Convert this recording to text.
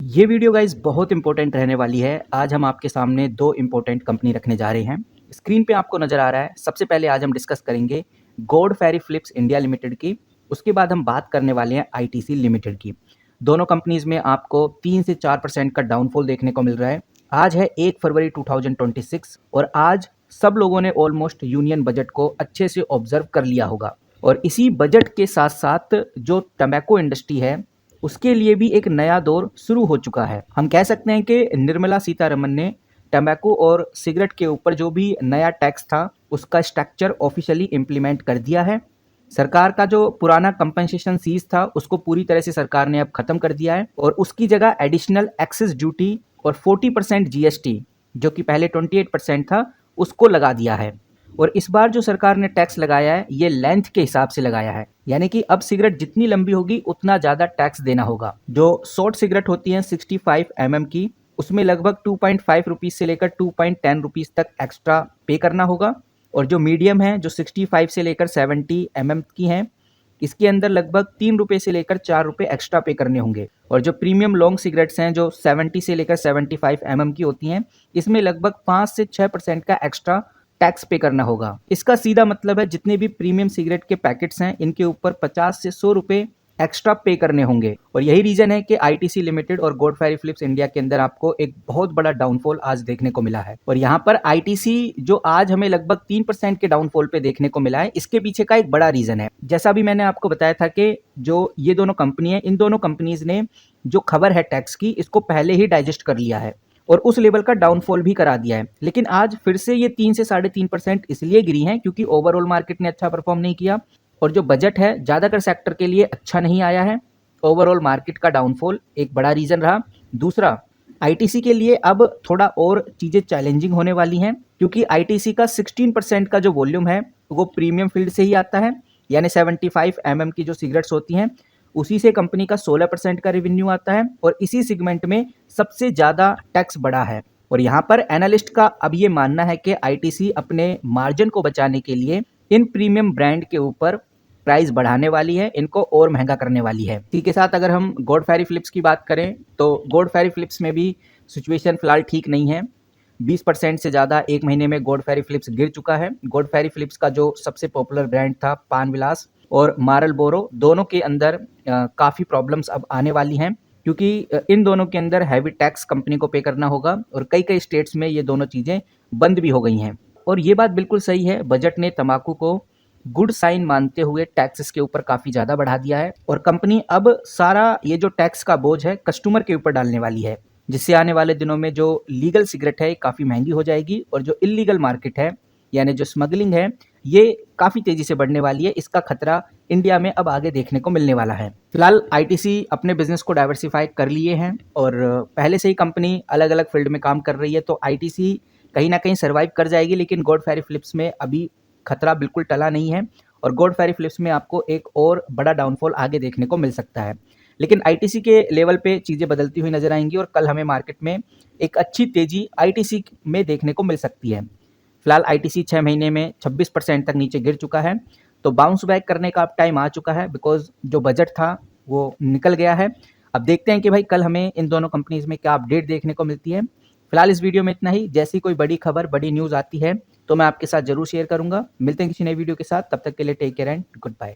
ये video guys बहुत important रहने वाली है। आज हम आपके सामने दो इंपॉर्टेंट कंपनी रखने जा रहे हैं। स्क्रीन पे आपको नज़र आ रहा है। सबसे पहले आज हम डिस्कस करेंगे गॉड फेरी फिलिप्स इंडिया लिमिटेड की। उसके बाद हम बात करने वाले हैं आईटीसी लिमिटेड की। दोनों कंपनीज में आपको 3 से 4% का डाउनफॉल देखने को मिल रहा है। आज है 1 फरवरी 2026 और आज सब लोगों ने ऑलमोस्ट यूनियन बजट को अच्छे से ऑब्जर्व कर लिया होगा। और इसी बजट के साथ साथ जो टबैको इंडस्ट्री है उसके लिए भी एक नया दौर शुरू हो चुका है। हम कह सकते हैं कि निर्मला सीतारमन ने टबैको और सिगरेट के ऊपर जो भी नया टैक्स था उसका स्ट्रक्चर ऑफिशियली इम्प्लीमेंट कर दिया है। सरकार का जो पुराना कंपनसेशन सीज था उसको पूरी तरह से सरकार ने अब खत्म कर दिया है और उसकी जगह एडिशनल एक्सेस ड्यूटी और 40% जीएसटी जो कि पहले 28% था उसको लगा दिया है। और इस बार जो सरकार ने टैक्स लगाया है ये लेंथ के हिसाब से लगाया है, यानी कि अब सिगरेट जितनी लंबी होगी उतना ज़्यादा टैक्स देना होगा। जो शॉर्ट सिगरेट होती हैं 65 mm की उसमें लगभग 2.5 रुपीज़ से लेकर 2.10 रुपीज़ तक एक्स्ट्रा पे करना होगा। और जो मीडियम है जो 65 से लेकर 70 mm की हैं इसके अंदर लगभग 3 रुपये से लेकर 4 रुपये एक्स्ट्रा पे करने होंगे। और जो प्रीमियम लॉन्ग सिगरेट्स हैं जो 70 से लेकर 75 mm की होती हैं इसमें लगभग 5 से 6% का एक्स्ट्रा टैक्स पे करना होगा। इसका सीधा मतलब है जितने भी प्रीमियम सिगरेट के पैकेट्स हैं इनके ऊपर 50 से 100 रुपए एक्स्ट्रा पे करने होंगे। और यही रीजन है कि आईटीसी लिमिटेड और गॉड फेरी फिलिप्स इंडिया के अंदर आपको एक बहुत बड़ा डाउनफॉल आज देखने को मिला है। और यहाँ पर आईटीसी जो आज हमें लगभग 3% के डाउनफॉल पे देखने को मिला है इसके पीछे का एक बड़ा रीजन है। जैसा भी मैंने आपको बताया था कि जो ये दोनों कंपनी है इन दोनों कंपनीज ने जो खबर है टैक्स की इसको पहले ही डाइजेस्ट कर लिया है और उस लेवल का डाउनफॉल भी करा दिया है। लेकिन आज फिर से ये 3 से 3.5% इसलिए गिरी हैं क्योंकि ओवरऑल मार्केट ने अच्छा परफॉर्म नहीं किया और जो बजट है ज़्यादातर सेक्टर के लिए अच्छा नहीं आया है। ओवरऑल मार्केट का डाउनफॉल एक बड़ा रीज़न रहा। दूसरा, आईटीसी के लिए अब थोड़ा और चीज़ें चैलेंजिंग होने वाली हैं क्योंकि आईटीसी का 16% का जो वॉल्यूम है वो प्रीमियम फील्ड से ही आता है, यानी 75 mm की जो सिगरेट्स होती हैं उसी से कंपनी का 16% का रेवेन्यू आता है और इसी सेगमेंट में सबसे ज़्यादा टैक्स बढ़ा है। और यहाँ पर एनालिस्ट का अब ये मानना है कि आईटीसी अपने मार्जिन को बचाने के लिए इन प्रीमियम ब्रांड के ऊपर प्राइस बढ़ाने वाली है, इनको और महंगा करने वाली है। इसी के साथ अगर हम गॉड फेरी फिलिप्स की बात करें तो गॉड फेरी फिलिप्स में भी सिचुएशन फिलहाल ठीक नहीं है। 20% से ज़्यादा एक महीने में गॉड फेरी फिलिप्स गिर चुका है। गॉड फेरी फिलिप्स का जो सबसे पॉपुलर ब्रांड था पान विलास और मार्लबोरो दोनों के अंदर काफ़ी प्रॉब्लम्स अब आने वाली हैं क्योंकि इन दोनों के अंदर हैवी टैक्स कंपनी को पे करना होगा और कई कई स्टेट्स में ये दोनों चीज़ें बंद भी हो गई हैं। और ये बात बिल्कुल सही है, बजट ने तंबाकू को गुड साइन मानते हुए टैक्सेस के ऊपर काफ़ी ज़्यादा बढ़ा दिया है और कंपनी अब सारा ये जो टैक्स का बोझ है कस्टमर के ऊपर डालने वाली है, जिससे आने वाले दिनों में जो लीगल सिगरेट है काफ़ी महंगी हो जाएगी और जो इलीगल मार्केट है यानी जो स्मगलिंग है ये काफ़ी तेज़ी से बढ़ने वाली है। इसका खतरा इंडिया में अब आगे देखने को मिलने वाला है। फिलहाल आईटीसी अपने बिजनेस को डाइवर्सिफाई कर लिए हैं और पहले से ही कंपनी अलग अलग फील्ड में काम कर रही है, तो आईटीसी कहीं ना कहीं सर्वाइव कर जाएगी। लेकिन गॉड फेरी फिलिप्स में अभी खतरा बिल्कुल टला नहीं है और गॉड फेरी फिलिप्स में आपको एक और बड़ा डाउनफॉल आगे देखने को मिल सकता है। लेकिन आईटीसी के लेवल पे चीज़ें बदलती हुई नजर आएंगी और कल हमें मार्केट में एक अच्छी तेजी आईटीसी में देखने को मिल सकती है। फिलहाल आईटीसी 6 महीने में 26% तक नीचे गिर चुका है, तो बाउंस बैक करने का अब टाइम आ चुका है बिकॉज जो बजट था वो निकल गया है। अब देखते हैं कि भाई कल हमें इन दोनों कंपनीज में क्या अपडेट देखने को मिलती है। फिलहाल इस वीडियो में इतना ही। जैसी कोई बड़ी खबर बड़ी न्यूज़ आती है तो मैं आपके साथ जरूर शेयर करूंगा। मिलते हैं किसी नई वीडियो के साथ, तब तक के लिए take care and good bye.